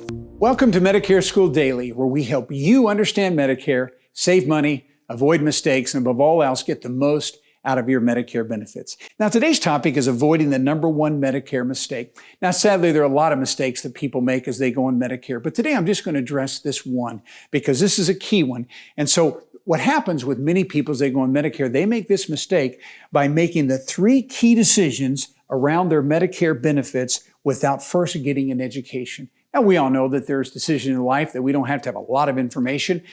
Welcome to Medicare School Daily, where we help you understand Medicare, save money, avoid mistakes, and above all else, get the most out of your Medicare benefits. Now, today's topic is avoiding the number one Medicare mistake. Now, sadly, there are a lot of mistakes that people make as they go on Medicare, but today I'm just going to address this one because this is a key one. And so what happens with many people as they go on Medicare, they make this mistake by making the three key decisions around their Medicare benefits without first getting an education. Now, we all know that there's decisions in life that we don't have to have a lot of information.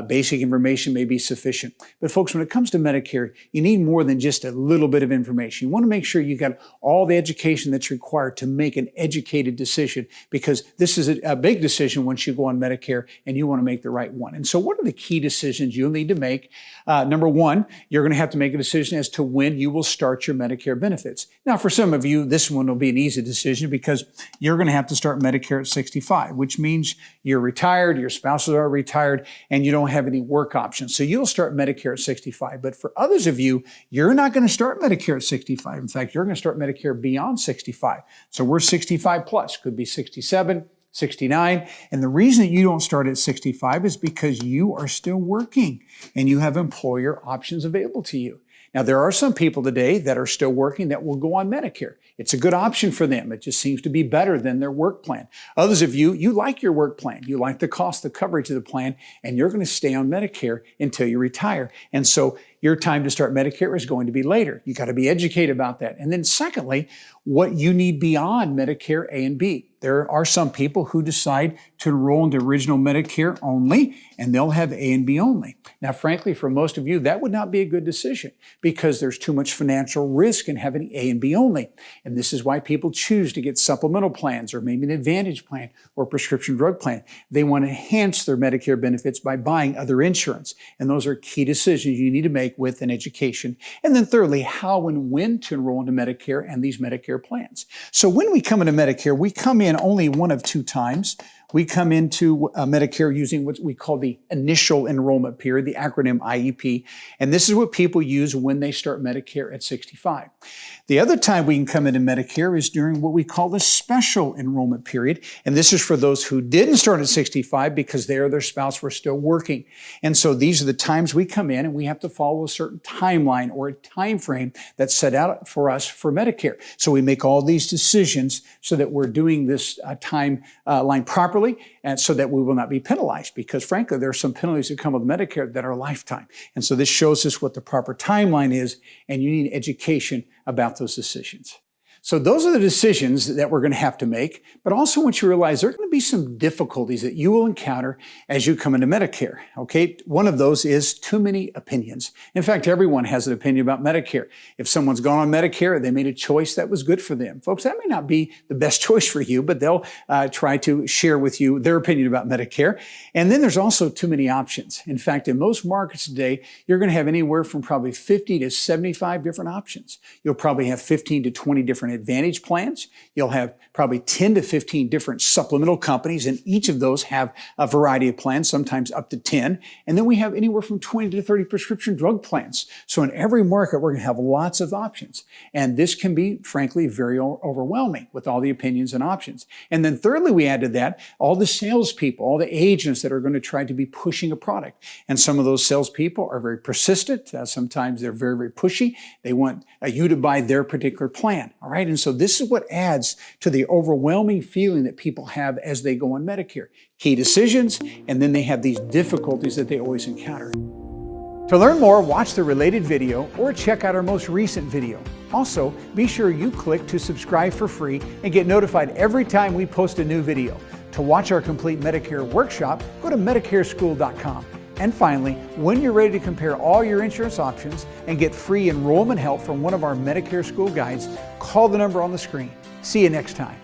Basic information may be sufficient. But folks, when it comes to Medicare, you need more than just a little bit of information. You want to make sure you got all the education that's required to make an educated decision, because this is a big decision once you go on Medicare and you want to make the right one. And so what are the key decisions you'll need to make? Number one, you're going to have to make a decision as to when you will start your Medicare benefits. Now, for some of you, this one will be an easy decision because you're going to have to start Medicare at 65, which means you're retired, your spouses are retired, and you don't have any work options. So you'll start Medicare at 65. But for others of you, you're not going to start Medicare at 65. In fact, you're going to start Medicare beyond 65. So we're 65 plus, could be 67, 69. And the reason that you don't start at 65 is because you are still working and you have employer options available to you. Now, there are some people today that are still working that will go on Medicare. It's a good option for them. It just seems to be better than their work plan. Others of you like your work plan. You like the cost, the coverage of the plan, and you're going to stay on Medicare until you retire. And so your time to start Medicare is going to be later. You got to be educated about that. And then secondly, what you need beyond Medicare A and B. There are some people who decide to enroll into original Medicare only, and they'll have A and B only. Now, frankly, for most of you, that would not be a good decision because there's too much financial risk in having A and B only. And this is why people choose to get supplemental plans or maybe an Advantage plan or prescription drug plan. They want to enhance their Medicare benefits by buying other insurance. And those are key decisions you need to make with an education. And then thirdly, how and when to enroll into Medicare and these Medicare plans. So when we come into Medicare, we come in only one of two times. We come into Medicare using what we call the initial enrollment period, the acronym IEP, and this is what people use when they start Medicare at 65. The other time we can come into Medicare is during what we call the special enrollment period, and this is for those who didn't start at 65 because they or their spouse were still working. And so these are the times we come in and we have to follow a certain timeline or a time frame that's set out for us for Medicare. So we make all these decisions so that we're doing this timeline properly, and so that we will not be penalized, because frankly, there are some penalties that come with Medicare that are lifetime. And so this shows us what the proper timeline is, and you need education about those decisions. So those are the decisions that we're going to have to make, but also want you to realize there are going to be some difficulties that you will encounter as you come into Medicare, okay? One of those is too many opinions. In fact, everyone has an opinion about Medicare. If someone's gone on Medicare, they made a choice that was good for them. Folks, that may not be the best choice for you, but they'll try to share with you their opinion about Medicare. And then there's also too many options. In fact, in most markets today, you're going to have anywhere from probably 50 to 75 different options. You'll probably have 15 to 20 different Advantage plans. You'll have probably 10 to 15 different supplemental companies, and each of those have a variety of plans, sometimes up to 10. And then we have anywhere from 20 to 30 prescription drug plans. So in every market, we're going to have lots of options. And this can be, frankly, very overwhelming with all the opinions and options. And then thirdly, we add to that all the salespeople, all the agents that are going to try to be pushing a product. And some of those salespeople are very persistent. Sometimes they're very, very pushy. They want you to buy their particular plan. All right. And so this is what adds to the overwhelming feeling that people have as they go on Medicare. Key decisions, and then they have these difficulties that they always encounter. To learn more, watch the related video or check out our most recent video. Also, be sure you click to subscribe for free and get notified every time we post a new video. To watch our complete Medicare workshop, go to MedicareSchool.com. And finally, when you're ready to compare all your insurance options and get free enrollment help from one of our Medicare School guides, call the number on the screen. See you next time.